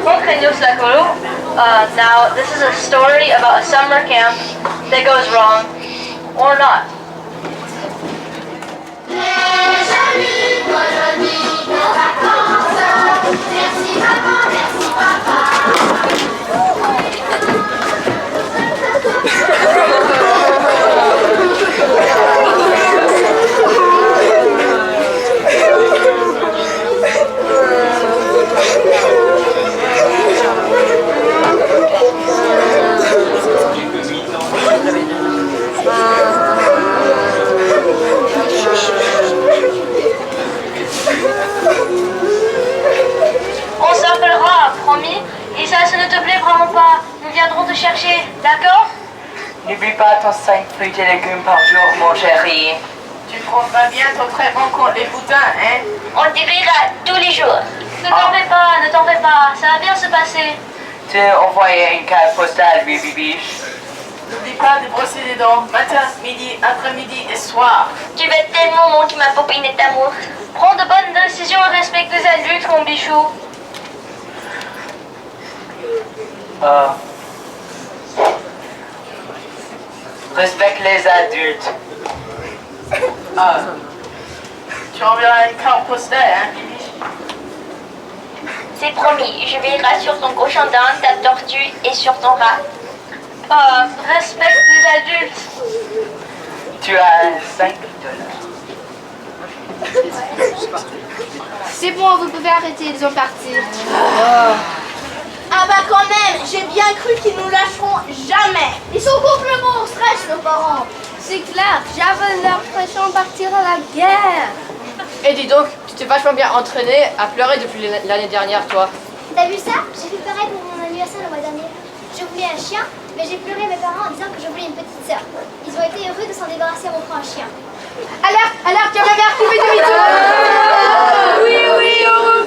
Montaños La Colo. Now, this is a story about a summer camp that goes wrong, or not. On s'appellera, promis, et ça ne te plaît vraiment pas, nous viendrons te chercher, d'accord? N'oublie pas ton 5 fruits et légumes par jour, mon chéri. Tu prendras bien ton très bon compte les boutins, hein? On te verra tous les jours. Ne t'en fais pas, ne t'en fais pas, ça va bien se passer. Tu as envoyé une carte postale, Bibi Biche. N'oublie pas de brosser les dents, matin, midi, après-midi et soir. Tu vas tellement manquer ma popinette d'amour. Prends de bonnes décisions et respecte les adultes, mon bichou. Respecte les adultes. Tu enverras une carte postale, hein, Bibi? C'est promis, je veillerai sur ton cochon d'Inde, ta tortue et sur ton rat. Respecte les adultes. Tu as $5. C'est bon, vous pouvez arrêter, ils ont parti. Ah bah quand même, j'ai bien cru qu'ils nous lâcheront jamais. Ils sont complètement en stress, nos parents. C'est clair, j'avais l'impression de partir à la guerre. Et dis donc, tu t'es vachement bien entraîné à pleurer depuis l'année dernière, toi. T'as vu ça? J'ai fait pareil pour mon anniversaire le mois dernier. Je voulais un chien, mais j'ai pleuré mes parents en disant que je voulais une petite sœur. Ils ont été heureux de s'en débarrasser en m'offrant un chien. Alerte, il y a ma mère qui fait demi-tour. Oui,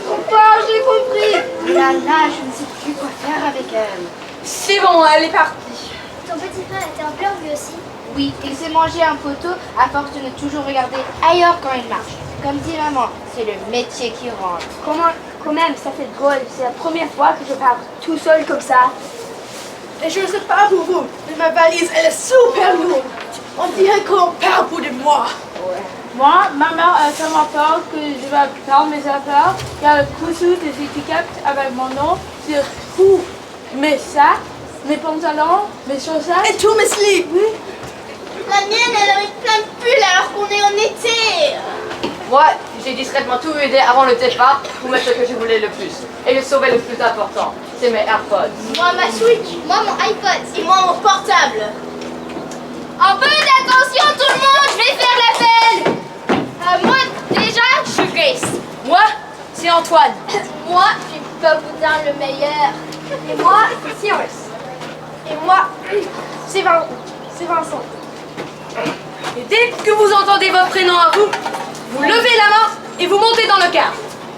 on part, j'ai compris. Là, je ne sais plus quoi faire avec elle. C'est bon, elle est partie. Ton petit frère était en pleurs lui aussi. Oui, il s'est mangé un poteau à force de ne toujours regarder ailleurs quand il marche. Comme dit maman, c'est le métier qui rentre. Quand même, ça fait drôle. C'est la première fois que je pars tout seul comme ça. Et je ne sais pas pour vous, mais ma valise, elle est super lourde. On dirait qu'on perd pour des mois. Moi, ma mère a tellement peur que je vais perdre mes affaires. Il y a le trousseau des étiquettes avec mon nom sur tout. Mes sacs, mes pantalons, mes chaussettes. Et tous mes slips. La mienne, elle a une plein de pulls alors qu'on est en été. Moi, j'ai discrètement tout aidé avant le départ pour mettre ce que je voulais le plus. Et je sauvais le plus important, c'est mes AirPods. Moi, ma Switch. Moi, mon iPod. Et moi, mon portable. Un peu d'attention tout le monde, je vais faire l'appel. Moi, déjà, je suis Grace. Moi, c'est Antoine. Moi, je peux vous dire le meilleur. Et moi, c'est Cyrus. Et moi, c'est Vincent. Et dès que vous entendez votre prénom à vous, vous levez la main et vous montez dans le car.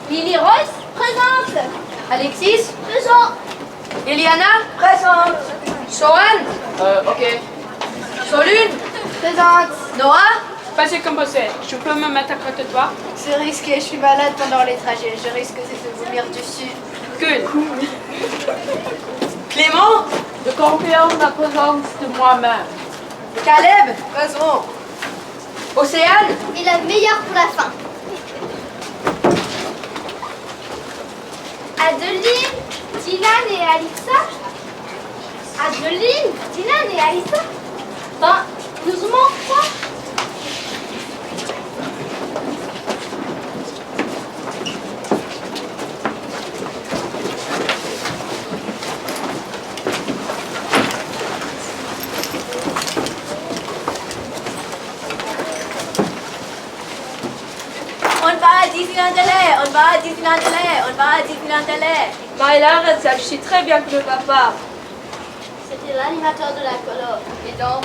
Lily Rose, Présente. Alexis, Présent. Eliana, Présente. Sohan, ok. Solune, présente. Noah, Passez comme possède. Je peux me mettre à côté de toi? C'est risqué, je suis malade pendant les trajets. Je risque de vomir dessus. Good. Clément, Je confirme la présence de moi-même. Caleb, raison. Océane, Et la meilleure pour la fin. Adeline, Dylan et Alissa. Adeline, Dylan et Alissa. Ben, nous manque quoi? On va à Disneyland LA, on va à Disneyland LA, on va à Disneyland LA. Maëla, arrête ça, je sais très bien que le papa. C'était l'animateur de la colo. Et donc,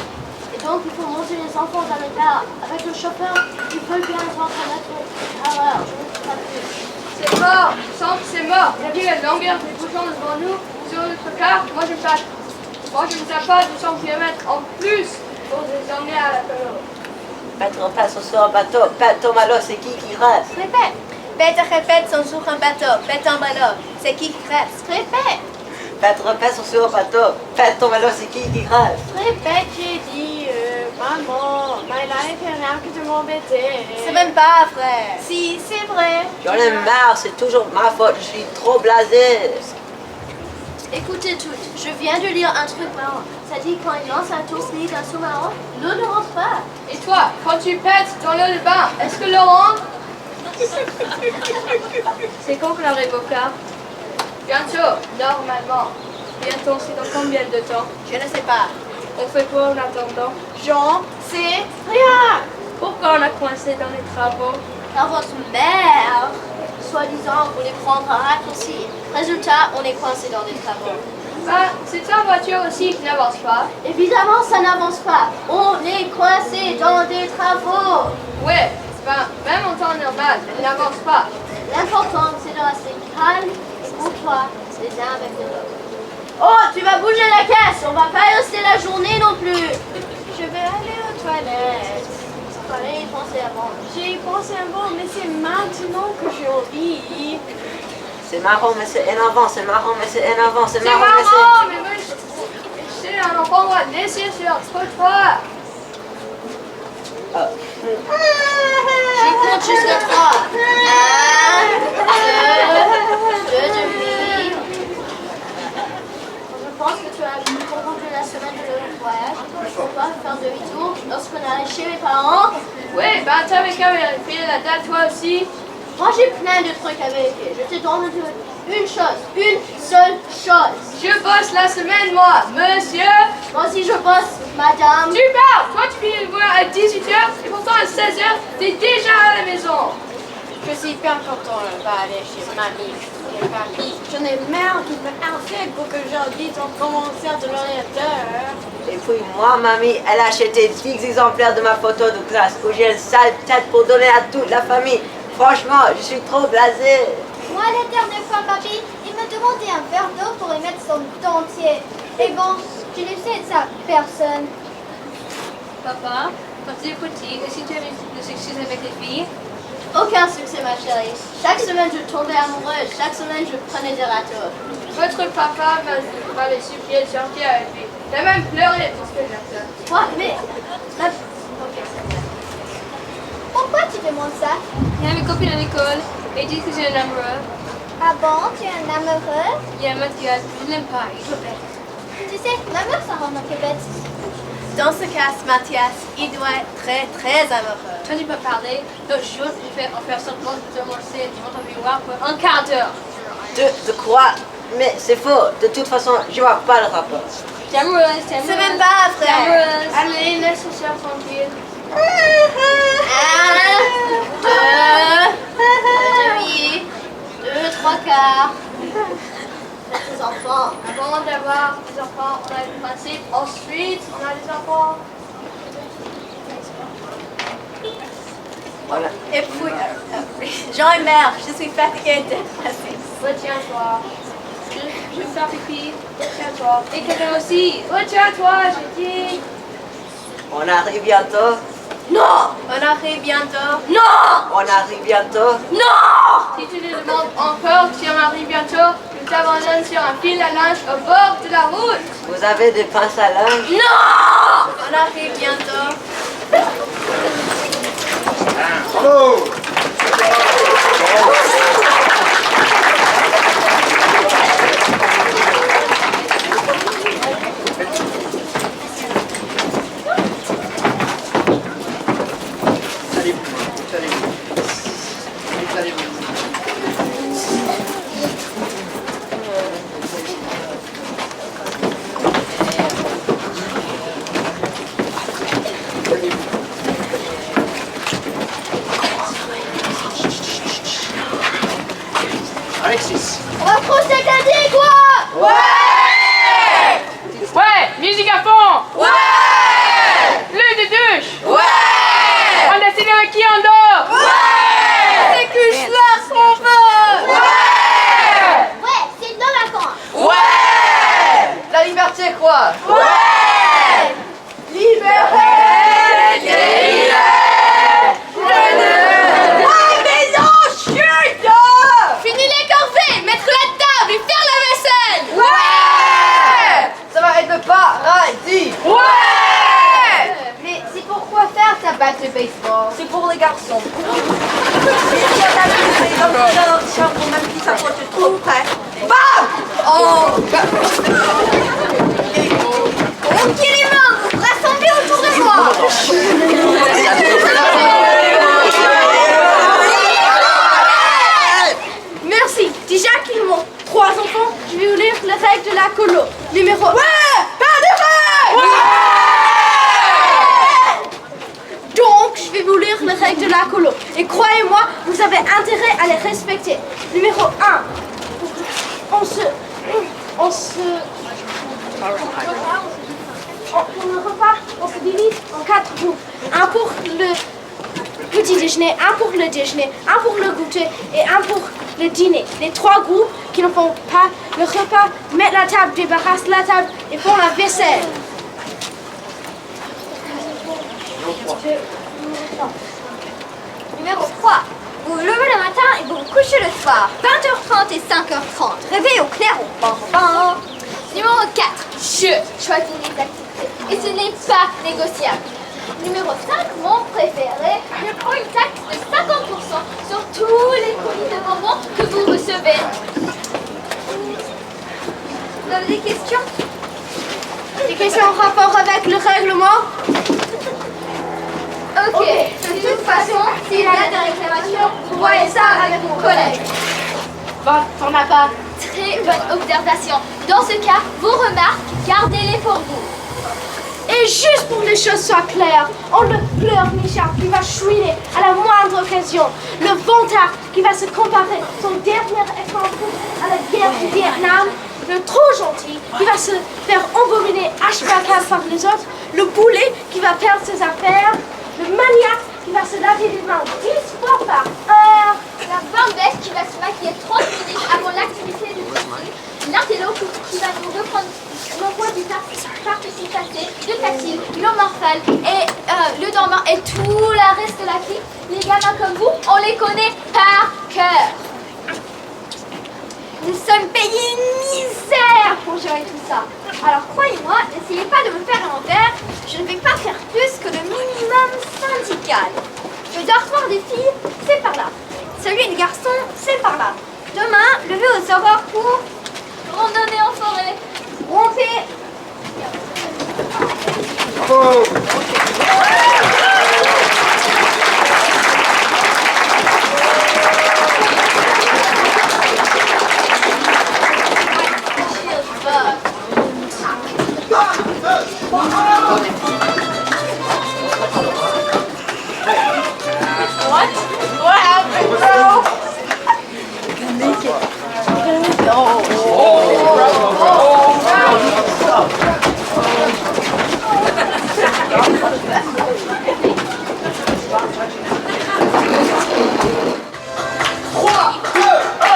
il faut monter les enfants dans le car. Avec le chauffeur, il faut bien rentrer à notre erreur. Je ne sais pas plus. C'est mort, Centre, c'est mort. Vous avez la longueur des bouchons devant nous sur notre carte. Moi, je ne sais pas 200 km en plus pour les emmener à la colo. Petre passe sur un bateau. Pète ton malo, c'est qui reste? Répète. Petre répète son sur un bateau. Pète un ballon. C'est qui reste? Répète. Petre passe sur un bateau. Pète ton malo, c'est qui reste? Répète, j'ai dit, maman, Maïla ne fait rien que de m'embêter. C'est même pas vrai. Si, c'est vrai. J'en ai marre, c'est toujours ma faute, je suis trop blasée. Écoutez toutes, je viens de lire un truc marrant. Ça dit quand il lance un tournevis d'un sous-marin, l'eau ne rentre pas. Et toi, quand tu pètes dans l'eau de bain, est-ce que l'eau rentre? C'est quand que la révoca? Bientôt, normalement. Bientôt, c'est dans combien de temps? Je ne sais pas. On fait quoi en attendant? J'en sais rien. Pourquoi on a coincé dans les travaux? Car votre mère, soi-disant, voulait prendre un raccourci. Résultat, on est coincé dans des travaux. Ah, c'est ta voiture aussi qui n'avance pas. Évidemment, ça n'avance pas. On est coincé dans des travaux. Ouais, ben, même en temps normal, elle n'avance pas. L'important, c'est de rester calme et courtois les uns avec les autres. Oh, tu vas bouger la caisse. On va pas y rester la journée non plus. Je vais aller aux toilettes. Fallait y penser avant. J'ai pensé avant, mais c'est maintenant que j'ai envie. C'est marrant, mais c'est énervant, c'est marrant, mais c'est énervant, c'est C'est marrant, mais marrant, mais moi, je sais, un enfant doit laisser sur un trottoir. Je compte jusqu'à 3. 1, 2 demi. Je pense que tu as conclu la semaine de le voyage. On va faire demi-tour lorsqu'on arrive chez mes parents. Oui, ben t'avais qu'à vérifier la date toi aussi. Moi j'ai plein de trucs à vérifier. Je te demande une chose, une seule chose. Je bosse la semaine, moi, monsieur. Moi aussi je bosse, madame. Tu parles, toi tu viens me voir à 18h et pourtant à 16h, t'es déjà à la maison. Je suis hyper content de aller chez mamie et papy. J'en ai marre qu'ils me harcèlent pour que j'en dise en commençant de l'ordinateur. Et puis moi, mamie, elle a acheté 10 exemplaires de ma photo de classe où j'ai une sale tête pour donner à toute la famille. Franchement, je suis trop blasée. Moi, la dernière fois, papy, il me demandait un verre d'eau pour y mettre son dentier. Et bon, je ne sais de ça personne. Papa, quand tu es petit, est-ce que tu avais des succès avec les filles? Aucun succès ma chérie. Chaque semaine je tombais amoureuse, chaque semaine je prenais des râteaux. Votre papa m'avait supplié de sortir avec lui. Il a même pleuré pour ce que j'ai fait. Quoi? Mais... Pourquoi tu demandes ça? Il y a mes copines à l'école et ils disent que j'ai un amoureux. Ah bon, tu es un amoureux? Il y a Mathias, je l'aime pas, il est bête. Tu sais, ma mère s'en rend un peu bête. Dans ce cas, Mathias, il doit être très très amoureux. Toi tu peux parler, l'autre jour je vais faire semblant de te morcer devant ton miroir pour un quart d'heure. De quoi? Mais c'est faux. De toute façon, je vois pas le rapport. T'es amoureuse, t'es amoureuse. C'est même pas T'es vrai. amoureuse. Allez, laisse ce soir tranquille. 1, 2 demi, 2, 3 quarts. Les enfants. Avant d'avoir des enfants, on a le principe. Ensuite, on a des enfants. Voilà. Et puis, Jean et mère, je suis fatiguée et dépressée. Retiens-toi. Je vais faire pipi. Retiens-toi. Et quelqu'un aussi. Retiens-toi, j'ai dit. On arrive bientôt. Non! On arrive bientôt. Non! On arrive bientôt. Non! Si tu le demandes encore, si on arrive bientôt, nous t'abandonne sur un fil à linge au bord de la route. Vous avez des pinces à linge? Non! On arrive bientôt. Bravo! Alexis. On va procéder quoi? Ouais! Ouais! Musique à fond! Ouais! Bleu de douche! Ouais! On a signé avec qui en dort? Ouais! C'est que je lâche mon feu! Ouais! Ouais, c'est dans la vacances. Ouais! La liberté quoi? Ouais! Libéré! Déliré! Mon ami qui s'approche trop près. Bam! Oh! Ok les mains, vous rassemblez autour de moi. Merci. Déjà qu'ils m'ont 3 enfants, je vais vous lire les règles de la colo. Numéro 1. Pas de règles! Donc, je vais vous lire les règles de la colo. Et croyez-moi, vous avez intérêt à les respecter. Numéro 1. Pour le repas, on se divise en 4 groupes. Un pour le petit déjeuner, un pour le déjeuner, un pour le goûter et un pour le dîner. Les 3 groupes qui ne font pas le repas mettent la table, débarrassent la table et font la vaisselle. Numéro 3. Vous vous levez le matin et vous vous couchez le soir. 20h30 et 5h30. Réveil au clair au bam bam. Numéro 4. Je choisis les activités et ce n'est pas négociable. Numéro 5, mon préféré, je prends une taxe de 50% sur tous les colis de bonbons que vous recevez. Vous avez des questions? Des questions en rapport avec le règlement? Ok, de toute façon, s'il y a des réclamations, vous voyez ça avec mon collègue. Bon, t'en as pas. Très bonne observation. Dans ce cas, vos remarques, gardez-les pour vous. Et juste pour que les choses soient claires, on le pleure Michel qui va chouiner à la moindre occasion. Le vantard qui va se comparer son dernier exemple à la guerre du Vietnam. Le trop gentil qui va se faire embobiner H24 par les autres. Le boulet qui va perdre ses affaires. Le maniaque qui va se laver les mains 10 fois par heure. La bambette qui va se maquiller 30 minutes avant l'activité du midi. L'intello qui va nous reprendre l'envoi du participatif, de facile, l'homorphale et le dormant et tout le reste de la clique. Les gamins comme vous, on les connaît par cœur. Nous sommes payés une misère pour gérer tout ça. Alors croyez-moi, n'essayez pas de me faire un envers. Je ne vais pas faire plus que le minimum syndical. Le dortoir des filles, c'est par là. Celui des garçons, c'est par là. Demain, lever aux aurores pour randonner en forêt. Romper. What? What happened, bro?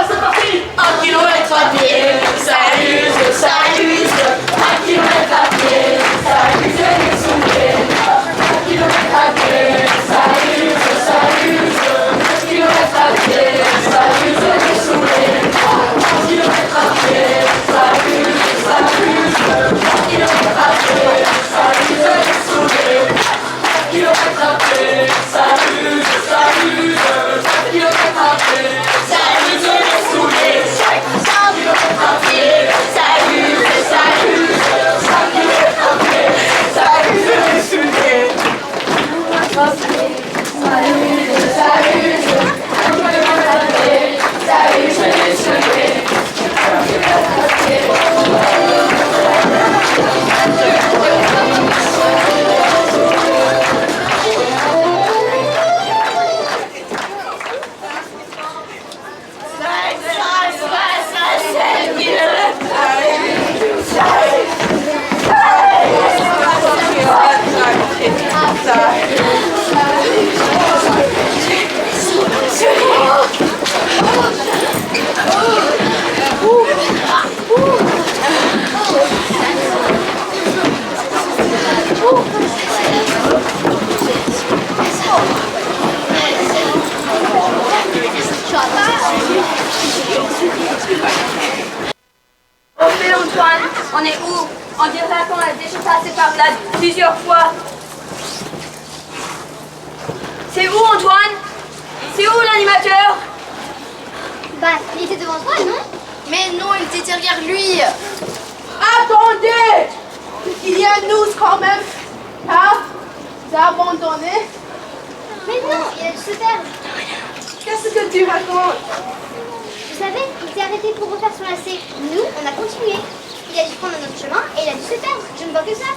C'est parti! 1 kilomètre à pied, ça use. 1 kilomètre à pied, ça use les souliers. 1 kilomètre à pied, ça use. 1 kilomètre à pied, ça use les souliers. 1 kilomètre à pied, ça use. 1 kilomètre à pied, ça use les souliers. 1 kilomètre à pied, ça use. 1 kilomètre à pied, ça use les souliers. 1 kilomètre à pied, ça use. 1 kilomètre à pied, ça use les souliers. 1 kilomètre à pied, ça use. 1 kilomètre à pied, ça use les souliers. 1 kilomètre à pied. Ok Antoine, on est où? On dirait qu'on a déjà passé par là plusieurs fois. C'est où Antoine? voiture. Bah, il était devant toi, non? Mais non, il était derrière lui. Attendez! Il y a nous quand même. Ah, t'as abandonné. Mais non, il a dû se perdre. Qu'est-ce que tu racontes? Vous savez, il s'est arrêté pour refaire son lacet. Nous, on a continué. Il a dû prendre un autre chemin et il a dû se perdre. Je ne vois que ça.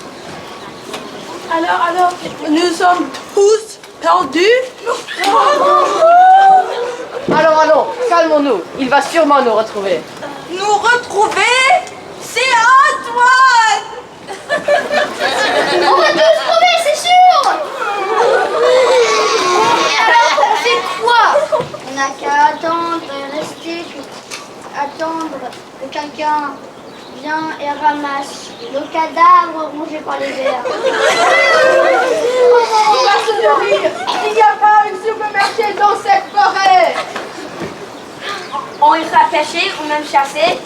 Alors, nous sommes tous perdus? Allons, calmons-nous. Il va sûrement nous retrouver. Nous retrouver? C'est Antoine! On va tous trouver, c'est sûr! Et alors, on fait quoi? On n'a qu'à attendre et rester. Attendre que quelqu'un vient et ramasse nos cadavres rongés par les vers. On va se nourrir. Il n'y a pas un supermarché dans cette forêt. On ira pêcher ou même chasser.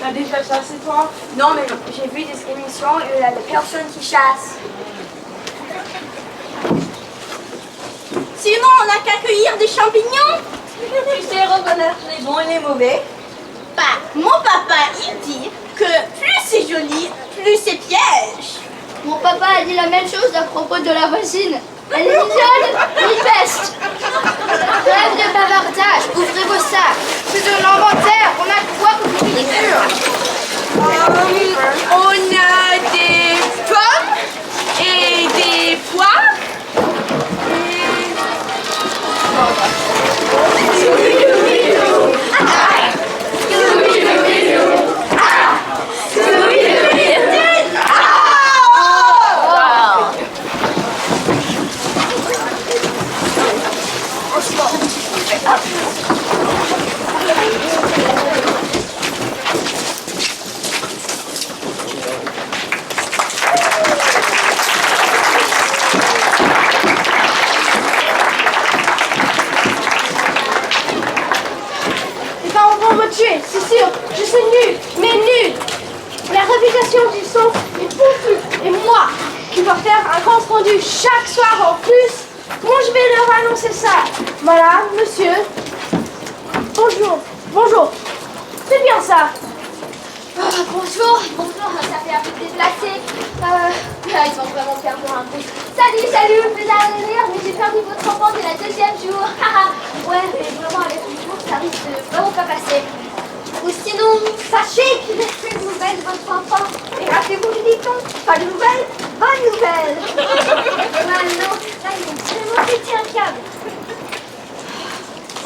T'as déjà chassé toi? Non, mais j'ai vu des émissions où il y a des personnes qui chassent. Sinon, on n'a qu'à cueillir des champignons. Tu sais reconnaître les bons et les mauvais. Bah, mon papa, il dit que plus c'est joli, plus c'est piège. Mon papa a dit la même chose à propos de la voisine. Elle est mignonne, ni peste. Trêve de bavardage, ouvrez vos sacs. C'est de l'inventaire, on a quoi pour couper les murs? On a des pommes et des poires. Les parents vont me tuer, c'est sûr. Je suis nulle, mais nulle. La réputation du son est pointue. Et moi, qui dois faire un compte rendu chaque soir en plus, comment je vais leur annoncer ça? Madame, monsieur. Bonjour. C'est bien ça. Bonjour, ça fait un peu déplacé. Là, ils vont vraiment perdu un peu. Salut, vous allez rire, mais j'ai perdu votre enfant dès la deuxième jour. Ouais, mais vraiment avec le jour, ça risque de vraiment pas passer. Ou sinon, sachez qu'il n'est plus de nouvelles de votre enfant. Et rappelez-vous du dicton, pas de nouvelles, bonne nouvelle. Maintenant, là, ils ont vraiment pété un câble.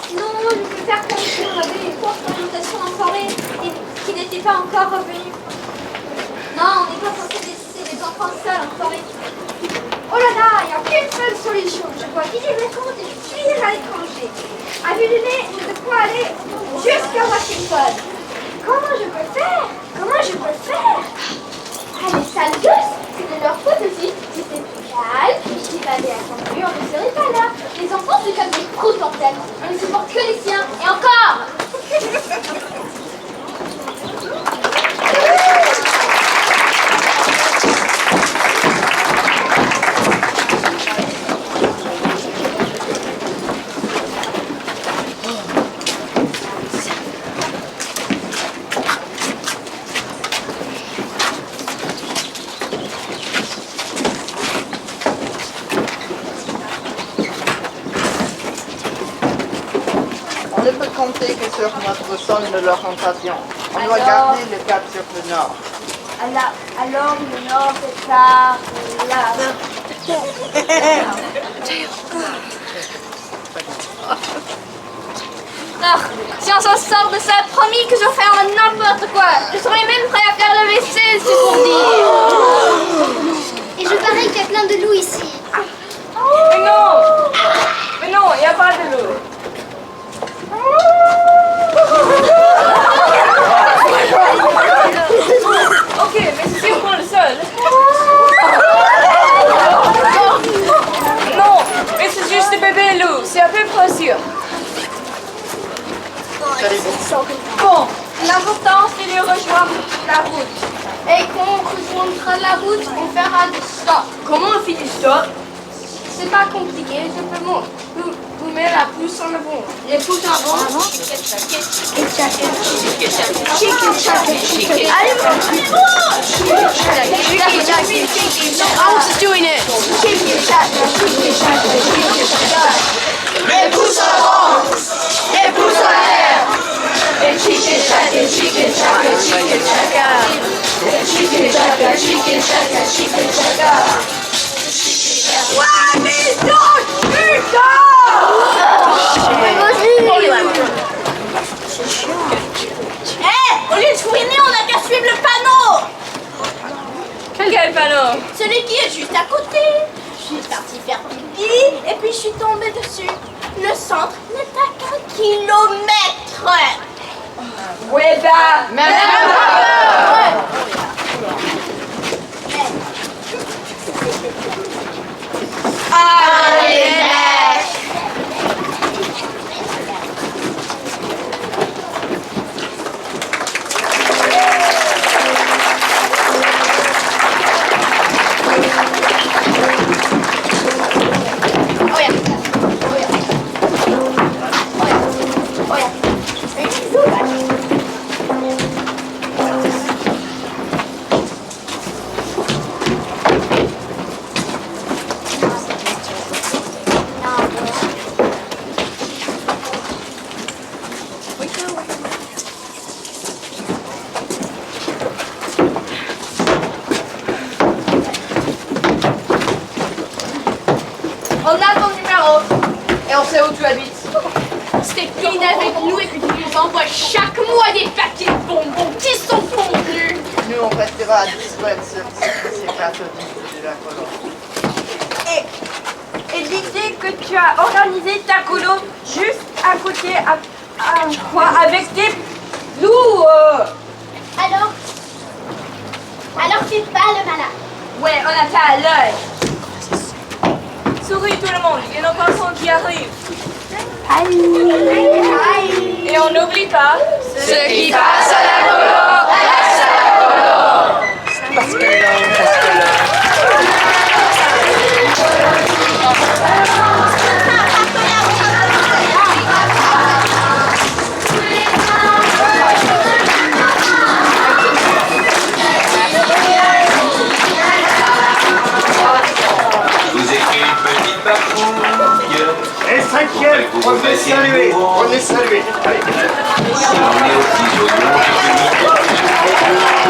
Sinon, je peux faire comme si on avait une courte orientation en forêt et qui n'était pas encore revenu. Non, on n'est pas censé laisser les enfants seuls en forêt. Oh là là, il n'y a qu'une seule solution. Je vois vider mes comptes et fuir à l'étranger. À vue du nez, j'ai de quoi aller jusqu'à Washington. Comment je peux faire? Ah, les sales gosses, c'était leur faute aussi. Ils étaient plus calmes, ils évallaient attendu, on ne serait pas là. Les enfants, c'est comme des proutes en tête. On ne supporte que les siens. Et encore! On ne peut compter que sur notre zone de l'orientation. On doit garder le cap sur le nord. Alors le nord c'est par là. Si on s'en sort de ça, promis que je vais faire n'importe quoi. Je serais même prêt à faire le WC, c'est pour dire. Et je parie qu'il y a plein de loups ici. Mais non, il n'y a pas de loup. Ok, mais c'est sûrement le seul. Non, mais c'est juste des bébés loups, c'est à peu près sûr. Bon, l'important c'est de rejoindre la route. Et quand on rejoindra la route, on fera du stop. Comment on fait du stop? C'est pas compliqué, simplement vous met la pousse en avant. Les pouces avant. Allez, Alex is doing it. Les pouces avant, les pouces en l'air. Et chicken chaka, chicken chaka, chicken chaka. Et chicken chaka, chicken chaka, chicken chaka. Ouais, mais donc, putain! Au lieu de fouiner, on a qu'à suivre le panneau. Quel panneau? Celui qui est juste à côté. Je suis partie faire pipi et puis je suis tombée dessus. Le centre n'est à qu'un kilomètre. Ouais, bah. Mais elle n'a pas peur. Allez, mec. On a ton numéro. Et on sait où tu habites. C'était fini avec nous et que tu nous envoies chaque mois des paquets de bonbons qui sont contenus. Nous, on restera discrets sur ces catholiques de la colonie. Et l'idée que tu as organisé ta colo juste à côté avec des loups. Alors fais pas le malin. Ouais, on a ça à l'œil. Souris tout le monde, il y a nos enfants qui arrivent. Et on n'oublie pas Ce qui passe à la colo, reste à la colo. Parce que là. Je vous écris une petite patrouille. Et cinquième, on est salué. On est salué. Allez. Si on est aussi joyeux, je finis.